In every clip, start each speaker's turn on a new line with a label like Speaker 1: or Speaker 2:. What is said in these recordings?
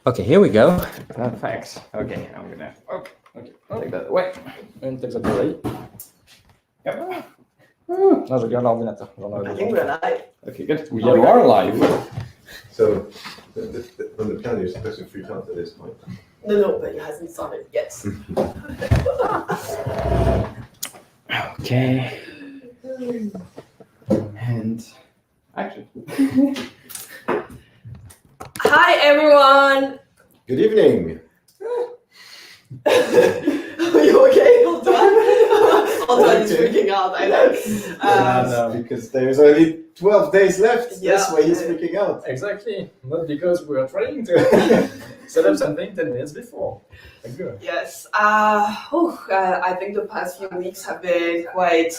Speaker 1: Okay, here we go. Perfect. Okay, I'm gonna take that away and take that away. Yep. Là, je regarde l'ordinateur.
Speaker 2: I think we're live.
Speaker 1: Okay, good. We are live.
Speaker 3: So, on the plan, you're supposed to freak out at this point.
Speaker 2: No, but it hasn't started yet.
Speaker 1: Okay. And action.
Speaker 2: Hi, everyone.
Speaker 3: Good evening.
Speaker 2: Are you okay, Antoine? Antoine is freaking out, I know.
Speaker 1: No.
Speaker 3: Because there's only 12 days left.
Speaker 2: Yeah.
Speaker 3: That's why he's freaking out.
Speaker 1: Exactly. Not because we are trying to set up something 10 minutes before. Thank you.
Speaker 2: Yes. I think the past few weeks have been quite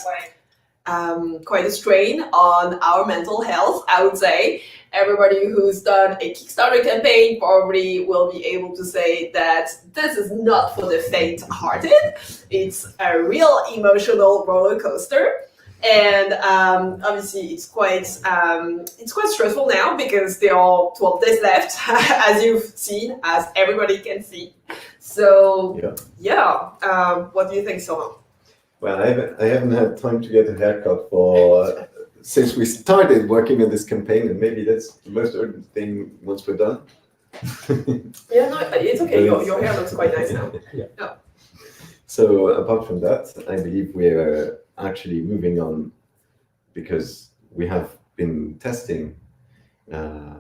Speaker 2: a strain on our mental health, I would say. Everybody who's done a Kickstarter campaign probably will be able to say that this is not for the faint-hearted. It's a real emotional roller coaster. And obviously it's quite stressful now because there are 12 days left, as you've seen, as everybody can see. So what do you think, Sylvain?
Speaker 3: Well, I haven't had time to get a haircut for since we started working on this campaign, and maybe that's the most urgent thing once we're done.
Speaker 2: Yeah, no, it's okay. Your hair looks quite nice now.
Speaker 1: Yeah.
Speaker 3: So apart from that, I believe we're actually moving on because we have been testing. Play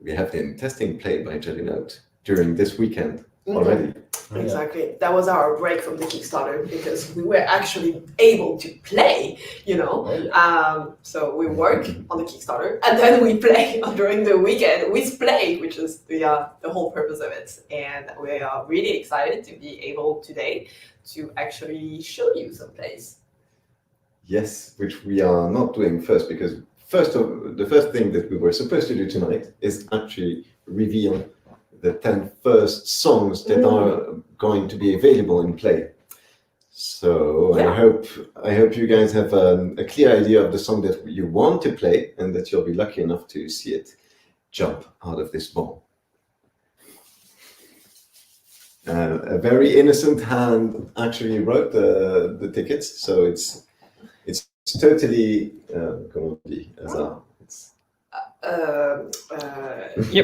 Speaker 3: by Jellynote during this weekend already.
Speaker 2: Exactly. That was our break from the Kickstarter because we were actually able to play, So we work on the Kickstarter and then we play during the weekend with Play, which is the whole purpose of it. And we are really excited to be able today to actually show you some plays.
Speaker 3: Yes, which we are not doing first because the first thing that we were supposed to do tonight is actually reveal the 10 first songs that are going to be available in Play. So yeah. I hope you guys have a clear idea of the song that you want to play and that you'll be lucky enough to see it jump out of this ball. A very innocent hand actually wrote the tickets, so it's totally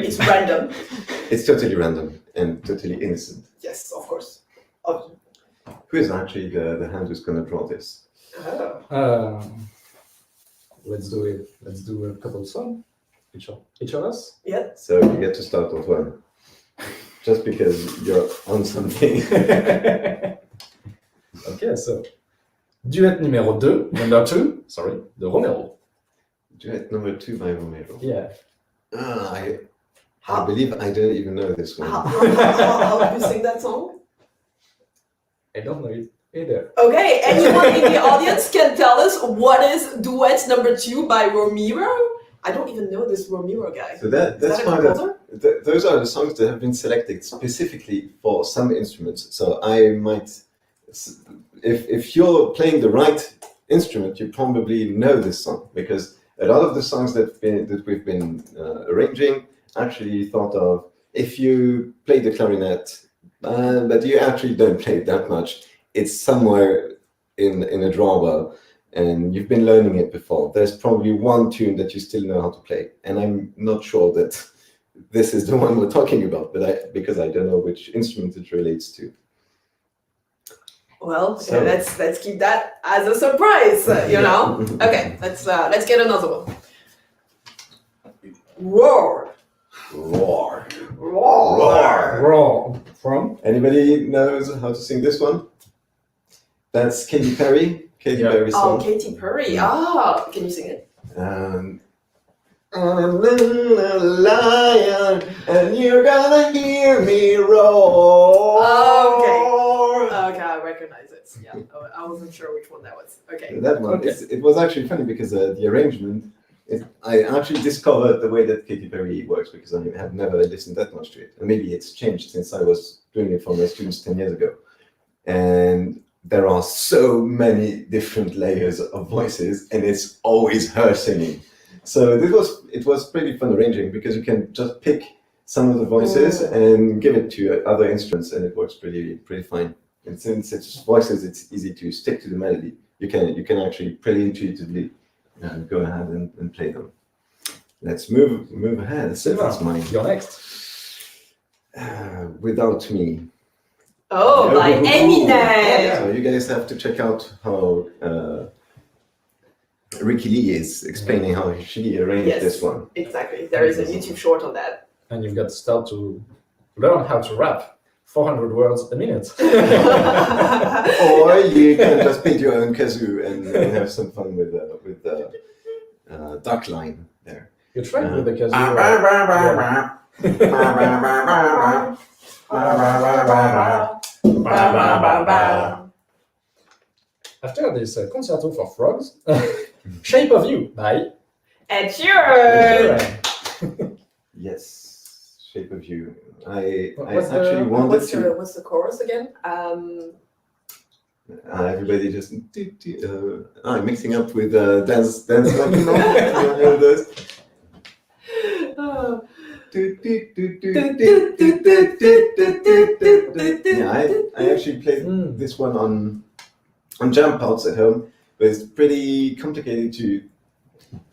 Speaker 2: It's random.
Speaker 3: It's totally random and totally innocent.
Speaker 2: Yes, of course.
Speaker 3: Who is actually the hand who's going to draw this?
Speaker 1: Let's do it. Let's do a couple songs. Each of us?
Speaker 2: Yeah.
Speaker 3: So you get to start with one. Just because you're on something.
Speaker 1: Okay, so duet numéro 2, number 2, sorry, de Romero.
Speaker 3: Duet number 2 by Romero.
Speaker 1: Yeah.
Speaker 3: I believe I don't even know this one.
Speaker 2: How do you sing that song?
Speaker 1: I don't know it either.
Speaker 2: Okay, anyone in the audience can tell us what is duet number 2 by Romero? I don't even know this Romero guy.
Speaker 3: So that's
Speaker 2: part of
Speaker 3: those are the songs that have been selected specifically for some instruments. So I might, if you're playing the right instrument, you probably know this song because a lot of the songs that we've been arranging actually thought of if you play the clarinet, but you actually don't play it that much. It's somewhere in a drawer, and you've been learning it before. There's probably one tune that you still know how to play, and I'm not sure that this is the one we're talking about, because I don't know which instrument it relates to.
Speaker 2: Well, so, let's keep that as a surprise, Okay, let's get another one. Roar.
Speaker 3: Roar.
Speaker 2: Roar.
Speaker 3: Roar.
Speaker 1: Roar. From?
Speaker 3: Anybody knows how to sing this one? That's Katy Perry. Perry's song.
Speaker 2: Oh, Katy Perry. Can you sing it?
Speaker 3: I'm a lion, and you're gonna hear me roar.
Speaker 2: Okay, I recognize it. Yeah, I wasn't sure which one that was. Okay.
Speaker 3: That one. Okay. It was actually funny because the arrangement. I actually discovered the way that Katy Perry works because I have never listened that much to it, and maybe it's changed since I was doing it for my students 10 years ago. And there are so many different layers of voices, and it's always her singing. So it was pretty fun arranging because you can just pick some of the voices and give it to other instruments, and it works pretty fine. And since it's voices, it's easy to stick to the melody. You can actually pretty intuitively go ahead and play them. Let's move ahead. So that's mine.
Speaker 1: You're next.
Speaker 3: Without Me.
Speaker 2: Oh, by Eminem.
Speaker 3: So you guys have to check out how Ricky Lee is explaining how she arranged this one.
Speaker 2: Exactly. There is a YouTube short on that.
Speaker 1: And you've got to start to learn how to rap 400 words a minute.
Speaker 3: Or you can just paint your own kazoo and have some fun with the dark line there.
Speaker 1: You tried with the kazoo. After this concerto for frogs, Shape of You by
Speaker 2: Ed Sheeran.
Speaker 3: Yes, Shape of You. I
Speaker 1: What's
Speaker 3: actually wanted to.
Speaker 2: What's the chorus again?
Speaker 3: Everybody just mixing up with dance like you know those. Yeah, I actually played this one on jam parts at home, but it's pretty complicated to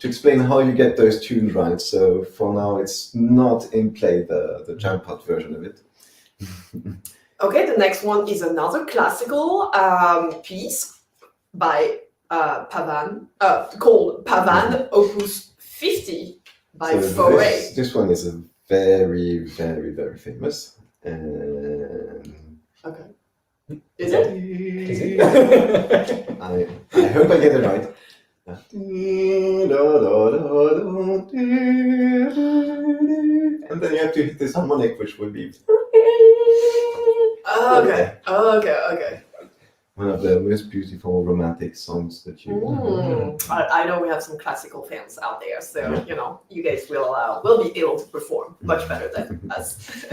Speaker 3: explain how you get those tunes right. So for now, it's not in play, the jam part version of it.
Speaker 2: Okay, the next one is another classical piece by Pavan, called Pavan Opus 50 by Foray.
Speaker 3: This one is a very, very, very famous. And
Speaker 2: Okay. Is it?
Speaker 3: I hope I get it right. And then you have to hit this harmonic, which would be.
Speaker 2: Okay.
Speaker 3: One of the most beautiful romantic songs that you.
Speaker 2: I know we have some classical fans out there, so you guys will be able to perform much better than us.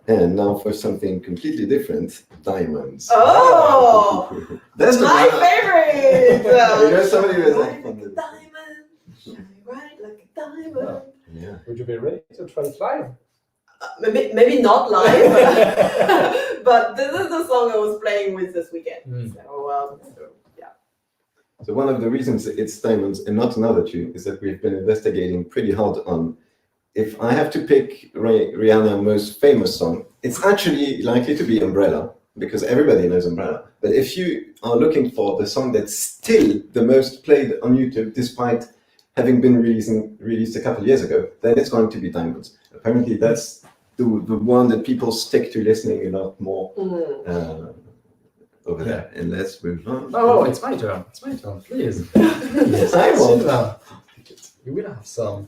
Speaker 3: And now for something completely different, Diamonds.
Speaker 2: Oh,
Speaker 3: that's
Speaker 2: my favorite.
Speaker 3: Somebody was like,
Speaker 2: diamond, shine bright like a diamond.
Speaker 3: Yeah.
Speaker 1: Would you be ready to try it live?
Speaker 2: Maybe not live, but this is the song I was playing with this weekend. So yeah.
Speaker 3: So one of the reasons it's Diamonds and not another tune is that we've been investigating pretty hard on. If I have to pick Rihanna's most famous song, it's actually likely to be Umbrella, because everybody knows Umbrella. But if you are looking for the song that's still the most played on YouTube, despite having been released a couple of years ago, then it's going to be Diamonds. Apparently, that's the one that people stick to listening a lot more over there. And let's move on.
Speaker 1: Oh, it's my turn. Please.
Speaker 3: I want.
Speaker 1: You will have some.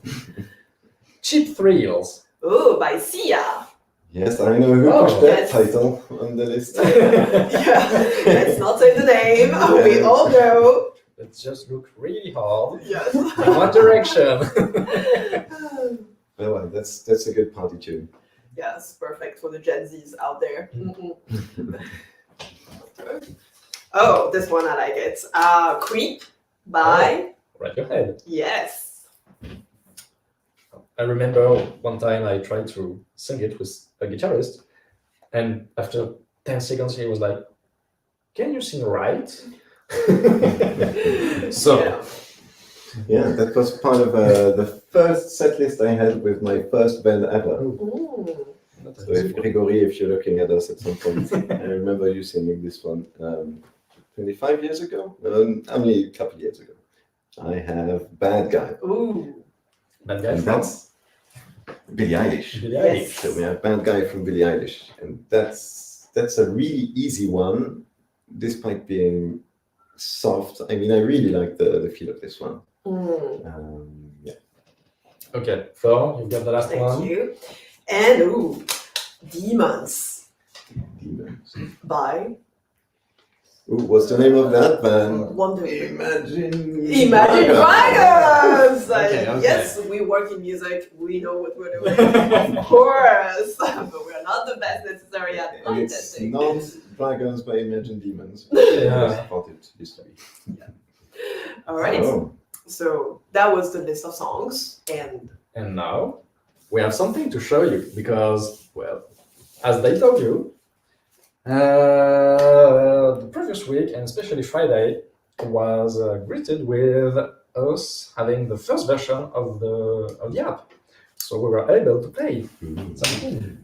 Speaker 1: Cheap Thrills.
Speaker 2: Oh, by Sia.
Speaker 3: Yes, I know who pushed that title on the list.
Speaker 2: Let's not say the name. We all know.
Speaker 1: Let's just look really hard.
Speaker 2: Yes.
Speaker 1: In one direction.
Speaker 3: Well, that's a good party tune.
Speaker 2: Yes, perfect for the Gen Zs out there. Oh, this one I like it. Creep by.
Speaker 1: Right ahead.
Speaker 2: Yes.
Speaker 1: I remember one time I tried to sing it with a guitarist, and after 10 seconds he was like, "Can you sing right?"
Speaker 3: Yeah, that was part of the first set list I had with my first band ever. So if you're looking at us at some point, I remember you singing this one 25 years ago? Only a couple of years ago. I have Bad Guy.
Speaker 2: Ooh.
Speaker 1: Bad Guy
Speaker 3: And
Speaker 1: from
Speaker 3: that's Billie Eilish.
Speaker 1: Billie Eilish.
Speaker 3: So we have Bad Guy from Billie Eilish. And that's a really easy one, despite being soft. I mean, I really like the feel of this one. Yeah.
Speaker 1: Okay, Flor, you've got the last one.
Speaker 2: Thank you. And Demons by.
Speaker 3: What's the name of that band?
Speaker 2: Wonder.
Speaker 3: Imagine
Speaker 2: Dragons!
Speaker 1: Okay.
Speaker 2: Yes, we work in music. We know what we're doing. Of course. But we're not the best necessarily at
Speaker 3: And it's
Speaker 2: testing.
Speaker 3: not Dragons by Imagine Demons.
Speaker 1: Yeah.
Speaker 3: I thought it used to be.
Speaker 2: All right.
Speaker 3: Oh.
Speaker 2: So that was the list of songs. And
Speaker 1: And now, we have something to show you because, well, as they told you, the previous week and especially Friday was greeted with us having the first version of the app, so we were able to play something.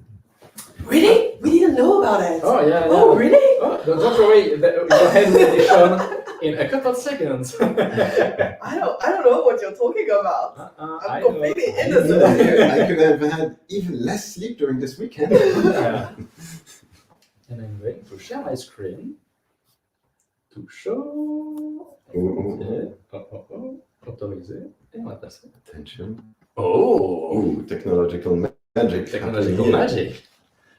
Speaker 2: Really? We didn't know about it.
Speaker 1: Oh yeah.
Speaker 2: Oh, really?
Speaker 1: Oh, don't worry, you'll have the edition in a couple of seconds.
Speaker 2: I don't know what you're talking about. I'm completely
Speaker 3: I
Speaker 2: innocent here.
Speaker 3: could have had even less sleep during this weekend.
Speaker 1: Yeah. And I'm going to share my screen to show. Autoriser. Et on va passer.
Speaker 3: Attention.
Speaker 1: Oh,
Speaker 3: Technological magic.
Speaker 1: technological magic.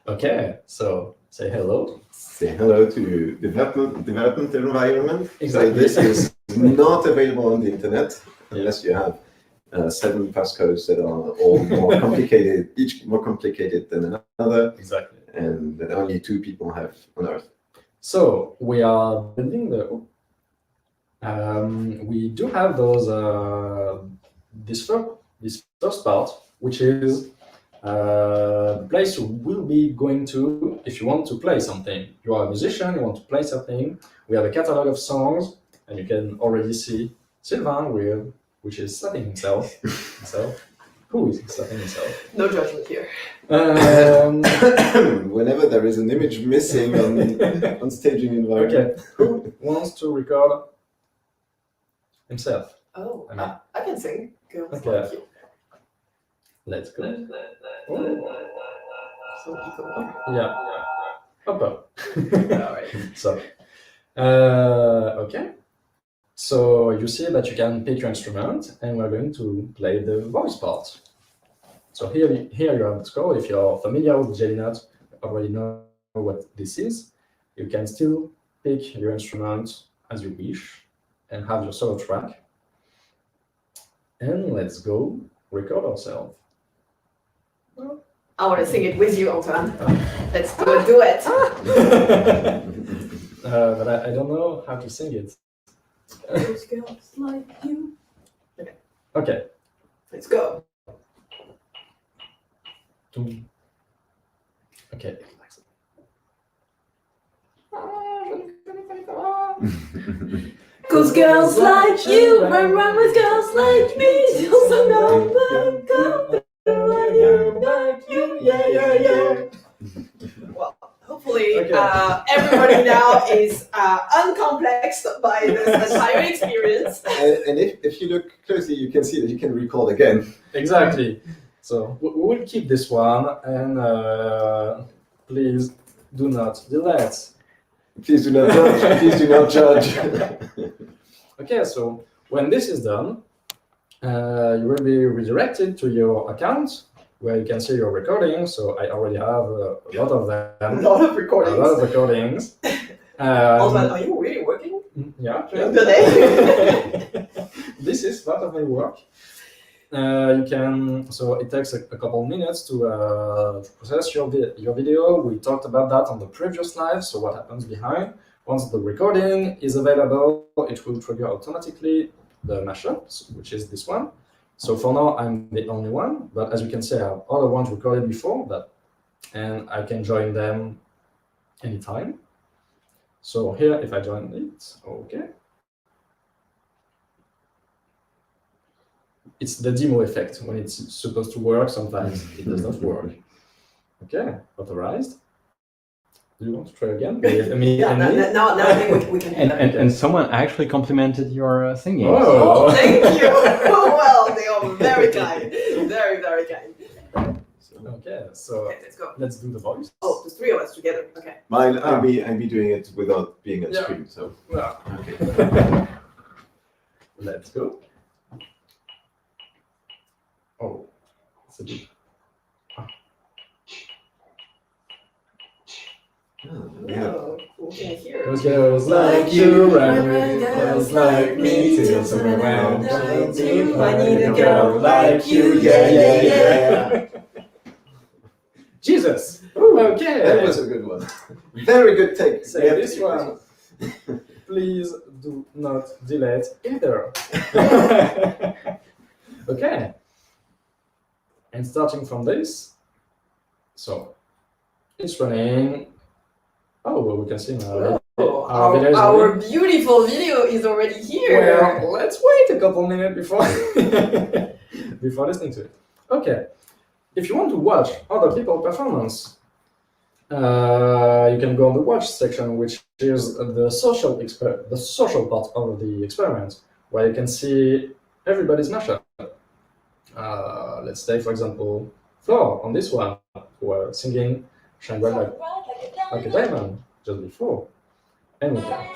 Speaker 1: Okay, so say hello.
Speaker 3: Say hello to development environment.
Speaker 1: Exactly.
Speaker 3: So this is not available on the internet unless you have 7 passcodes that are all more complicated, each more complicated than another,
Speaker 1: Exactly.
Speaker 3: and that only 2 people have on Earth.
Speaker 1: So we are building we do have those this first part, which is the place you will be going to if you want to play something. You are a musician, you want to play something. We have a catalog of songs, and you can already see Sylvain which is slapping himself. Who is slapping himself?
Speaker 2: No judgment here.
Speaker 3: Whenever there is an image missing on staging environment.
Speaker 1: Okay, who wants to record himself?
Speaker 2: Oh,
Speaker 1: I mean-
Speaker 2: I can sing. Girls
Speaker 1: Okay.
Speaker 2: like you.
Speaker 1: Let's go.
Speaker 2: So equal.
Speaker 1: Yeah. Hopper.
Speaker 2: All right.
Speaker 1: So, okay. So you see that you can pick your instrument, and we're going to play the voice part. So here you have the score. If you're familiar with Jellynote, you already know what this is. You can still pick your instrument as you wish and have your solo track. And let's go record ourselves.
Speaker 2: I want to sing it with you, Antoine. Let's do a duet.
Speaker 1: But I don't know how to sing it.
Speaker 2: Those girls like you.
Speaker 1: Okay.
Speaker 2: Let's go.
Speaker 1: Okay.
Speaker 2: Cause girls like you run with girls like me. So go like you. Yeah. Well, hopefully
Speaker 1: Okay.
Speaker 2: everybody now is uncomplexed by this entire experience.
Speaker 3: And if you look closely, you can see that you can record again.
Speaker 1: Exactly. So we will keep this one, and please do not delete.
Speaker 3: Please do not judge. Please do not judge.
Speaker 1: Okay, so when this is done, you will be redirected to your account where you can see your recordings. So I already have a lot of
Speaker 2: A
Speaker 1: them.
Speaker 2: lot of
Speaker 1: A
Speaker 2: recordings.
Speaker 1: lot of recordings.
Speaker 2: Antoine, are you really working
Speaker 1: Yeah.
Speaker 2: today?
Speaker 1: This is part of my work. You can, so it takes a couple minutes to process your video. We talked about that on the previous slide. So what happens behind? Once the recording is available, it will trigger automatically the mashup, which is this one. So for now, I'm the only one, but as you can see, I have other ones recorded before that, and I can join them anytime. So here, if I join it, okay. It's the demo effect. When it's supposed to work, sometimes it does not work. Okay, authorized. Do you want to try again?
Speaker 2: Yeah, now I think we can.
Speaker 4: And someone actually complimented your singing.
Speaker 1: Oh.
Speaker 2: Oh, thank you. Well, they are very kind. Very, very kind.
Speaker 1: Okay, so
Speaker 2: Okay, let's go.
Speaker 1: let's do the voice.
Speaker 2: Oh, there's 3 of us together. Okay.
Speaker 3: I'll be doing it without being on
Speaker 1: Yeah.
Speaker 3: screen. So
Speaker 1: Yeah.
Speaker 3: okay.
Speaker 1: Let's go. Oh, it's a bit.
Speaker 3: We have
Speaker 2: Oh, we can hear.
Speaker 1: Those girls like you, run with girls like me, till someone around 19. I need a girl like you, yeah. Jesus. Okay.
Speaker 3: That was a good one. Very good take.
Speaker 1: Say
Speaker 3: We have to
Speaker 1: this
Speaker 3: keep
Speaker 1: one. Please do not delete either. Okay. And starting from this, so it's running. Oh, well, we can see now.
Speaker 2: Our beautiful video is already here.
Speaker 1: Well, let's wait a couple minutes before before listening to it. Okay, if you want to watch other people's performance, you can go on the watch section, which is the social part of the experiment, where you can see everybody's mashup. Let's take, for example, Flor on this one, who were singing "Shine Bright Like a Diamond" just before, and we can.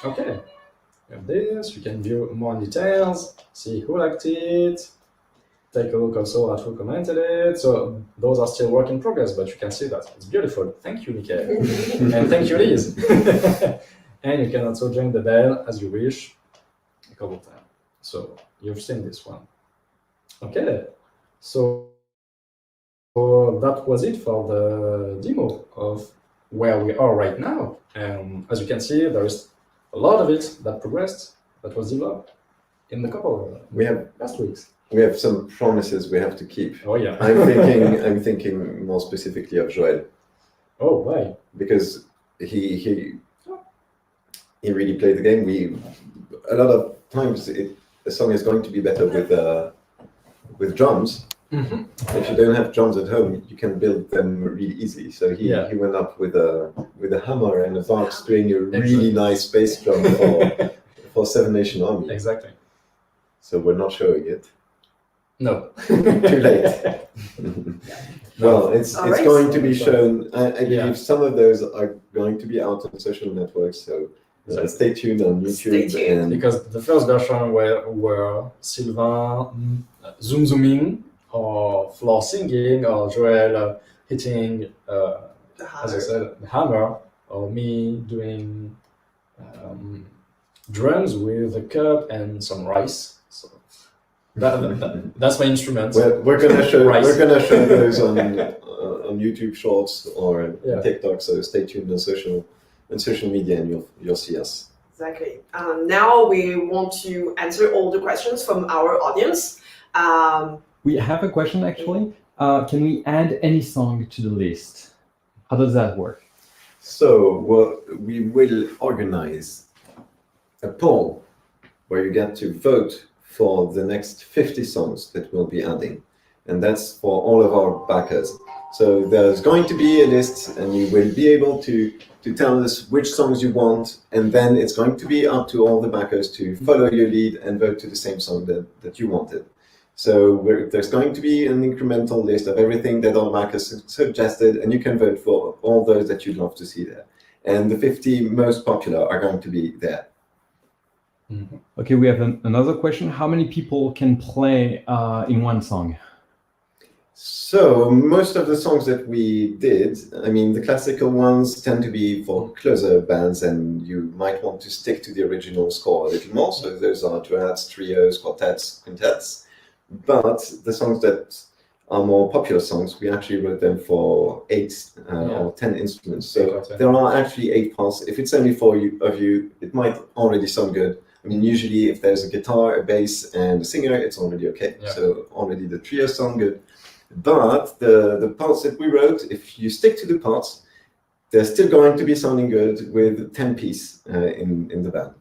Speaker 1: Okay, we have this. You can view more details, see who liked it, take a look also at who commented it. So those are still work in progress, but you can see that it's beautiful. Thank you, Mikael, and thank you, Liz. And you can also join the bell as you wish a couple of times. So you've seen this one. Okay, so that was it for the demo of where we are right now. As you can see, there is a lot of it that progressed, that was developed in the couple last weeks.
Speaker 3: We have some promises we have to keep.
Speaker 1: Oh yeah.
Speaker 3: I'm thinking more specifically of Joel.
Speaker 1: Oh, why?
Speaker 3: Because he really played the game. A lot of times a song is going to be better with drums.
Speaker 1: Mm-hmm.
Speaker 3: If you don't have drums at home, you can build them really easy. So he went up with a hammer and a Vox doing a really nice bass drum for Seven Nation Army.
Speaker 1: Exactly.
Speaker 3: So we're not showing it.
Speaker 1: No.
Speaker 3: Too late. Well, it's going to be shown. I believe some of those are going to be out on social networks. So stay tuned on YouTube.
Speaker 2: Stay tuned.
Speaker 1: Because the first version were Sylvain zooming, or Flor singing, or Joel hitting, as I said, the hammer, or me doing drums with a cup and some rice. So that's my instrument.
Speaker 3: We're gonna show those on YouTube Shorts or TikTok. So stay tuned on social media, and you'll see us.
Speaker 2: Exactly. Now we want to answer all the questions from our audience.
Speaker 4: We have a question actually. Can we add any song to the list? How does that work?
Speaker 3: So we will organize a poll where you get to vote for the next 50 songs that we'll be adding. And that's for all of our backers. So there's going to be a list, and you will be able to tell us which songs you want, and then it's going to be up to all the backers to follow your lead and vote to the same song that you wanted. So there's going to be an incremental list of everything that our backers suggested, and you can vote for all those that you'd love to see there. And the 50 most popular are going to be there.
Speaker 1: Mm-hmm.
Speaker 4: Okay, we have another question. How many people can play in one song?
Speaker 3: So most of the songs that we did, I mean, the classical ones tend to be for closer bands, and you might want to stick to the original score a little more. So those are duets, trios, quartets, quintets. But the songs that are more popular songs, we actually wrote them for 8 or 10 instruments. So there are actually 8 parts. If it's only 4 of you, it might already sound good. I mean, usually if there's a guitar, a bass, and a singer, it's already okay.
Speaker 1: Yeah.
Speaker 3: So already the trio sound good. But the parts that we wrote, if you stick to the parts, they're still going to be sounding good with 10 piece in the band.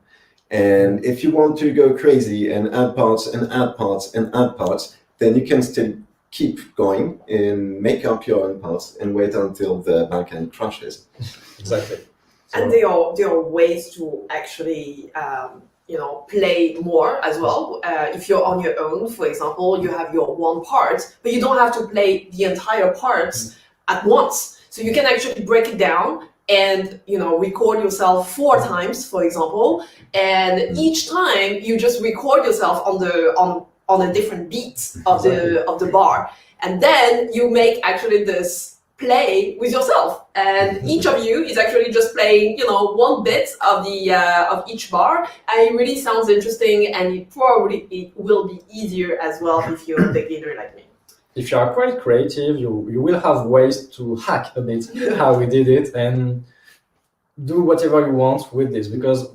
Speaker 3: And if you want to go crazy and add parts and add parts and add parts, then you can still keep going and make up your own parts and wait until the backend crashes.
Speaker 1: Exactly. So,
Speaker 2: and there are ways to actually play more as well. If you're on your own, for example, you have your one part, but you don't have to play the entire parts at once. So you can actually break it down and record yourself 4 times, for example, and each time you just record yourself on a different beat of the bar, and then you make actually this play with yourself, and each of you is actually just playing one bit of each bar, and it really sounds interesting, and it will be easier as well if you're a beginner like me.
Speaker 1: if you are quite creative, you will have ways to hack a bit how we did it, and do whatever you want with this, because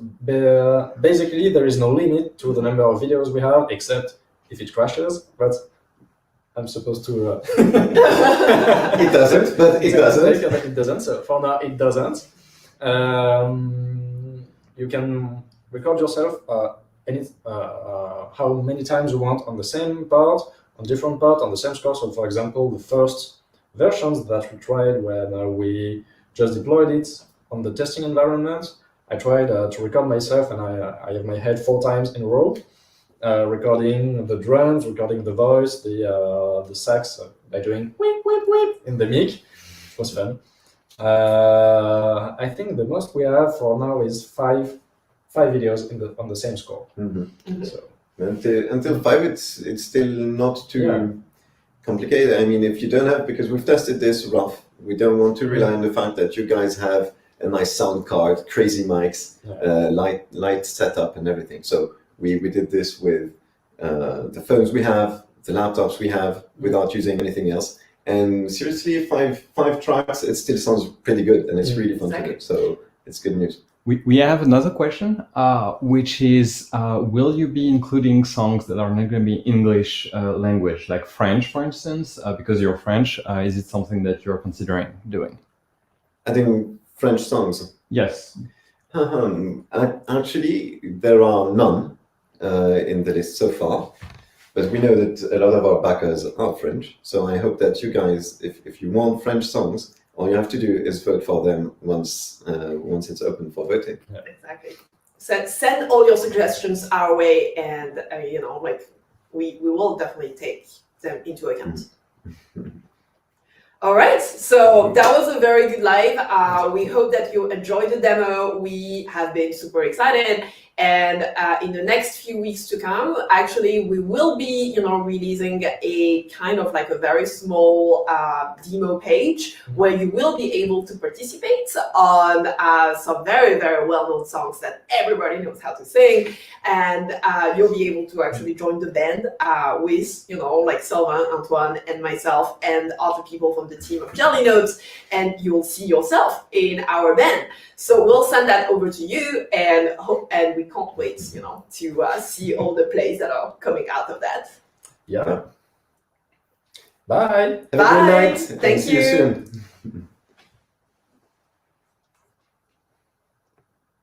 Speaker 1: basically there is no limit to the number of videos we have, except if it crashes. But I'm supposed to.
Speaker 3: It doesn't, but it doesn't.
Speaker 1: It doesn't. So for now, it doesn't. You can record yourself how many times you want on the same part, on different part, on the same score. So, for example, the first versions that we tried when we just deployed it on the testing environment, I tried to record myself, and I have my head 4 times in a row, recording the drums, recording the voice, the sax by doing whip whip whip in the mic. It was fun. I think the most we have for now is five videos on the same score. So
Speaker 3: until 5, it's still not too complicated. I mean, if you don't have, because we've tested this rough, we don't want to rely on the fact that you guys have a nice sound card, crazy mics, light setup, and everything. So we did this with the phones we have, the laptops we have, without using anything else. And seriously, five tracks, it still sounds pretty good, and it's really fun to do. So it's good news.
Speaker 4: We have another question, which is, will you be including songs that are not going to be English language, like French, for instance? Because you're French, is it something that you're considering doing?
Speaker 3: I think French songs.
Speaker 4: Yes.
Speaker 3: Actually, there are none in the list so far. But we know that a lot of our backers are French, so I hope that you guys, if you want French songs, all you have to do is vote for them once it's open for voting.
Speaker 2: Yeah. Exactly. Send all your suggestions our way, and we will definitely take them into account. All right, so that was a very good live. We hope that you enjoyed the demo. We have been super excited. And in the next few weeks to come, actually, we will be, releasing a kind of like a very small demo page where you will be able to participate on some very, very well-known songs that everybody knows how to sing. And you'll be able to actually join the band with, Sylvain, Antoine, and myself, and other people from the team of Jellynote, and you'll see yourself in our band. So we'll send that over to you, and we can't wait, to see all the plays that are coming out of that.
Speaker 1: Yeah. Bye.
Speaker 3: Have a good night.
Speaker 2: Thank
Speaker 3: See you
Speaker 2: you.
Speaker 3: soon.